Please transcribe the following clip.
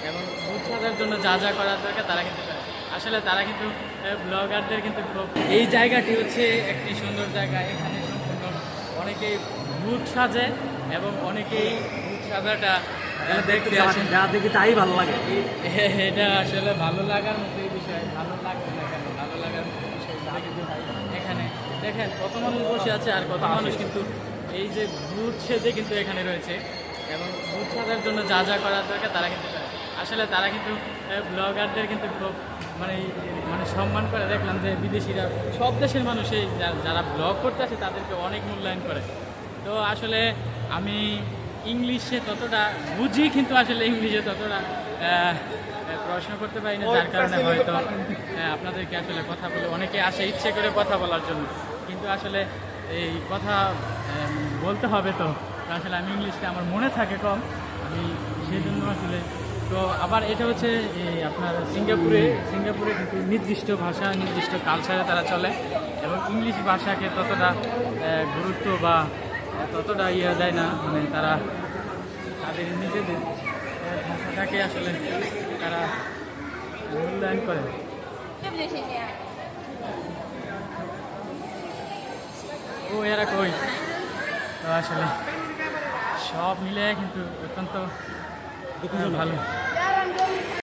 এবং ভূত সাজার জন্য যা যা করার দরকার তারা কিন্তু করে। আসলে তারা কিন্তু ব্লগারদের কিন্তু খুব এই জায়গাটি হচ্ছে একটি সুন্দর জায়গা। এখানে সম্পূর্ণ অনেকেই ভূত সাজে এবং অনেকেই ভূত সাজাটা দেখতে আসেন। যা দেখি তাই ভালো লাগে। এটা আসলে ভালো লাগার মতোই বিষয়, ভালো লাগবে না কেন, ভালো লাগার মতো বিষয়। তারা কিন্তু এখানে দেখেন কত মানুষ বসে আছে আর কত মানুষ কিন্তু এই যে ভূত সেজে কিন্তু এখানে রয়েছে এবং ভূত সাজার জন্য যা যা করার দরকার তারা কিন্তু করে। আসলে তারা কিন্তু ব্লগারদের কিন্তু খুব মানে মানে সম্মান করে। দেখলাম যে বিদেশিরা সব দেশের মানুষই যারা ব্লগ করতে আসে তাদেরকে অনেক মূল্যায়ন করে। তো আসলে আমি ইংলিশে ততটা বুঝি কিন্তু আসলে ইংলিশে ততটা প্রশ্ন করতে পারি না, যার কারণে হয়তো আপনাদেরকে আসলে কথা বলে অনেকে আসে ইচ্ছে করে কথা বলার জন্য, কিন্তু আসলে এই কথা বলতে হবে। তো আসলে আমি ইংলিশটা আমার মনে থাকে কম, আমি সেই জন্য আসলে। তো আবার এটা হচ্ছে এই আপনার সিঙ্গাপুরে কিন্তু নির্দিষ্ট ভাষা নির্দিষ্ট কালচারে তারা চলে এবং ইংলিশ ভাষাকে ততটা গুরুত্ব বা ততটা ইয়ে দেয় না। মানে তারা তাদের নিজেদের ভাষাটাকে আসলে তারা মূল্যায়ন করে। ও এরা কই। তো আসলে সব মিলে কিন্তু অত্যন্ত ভালো।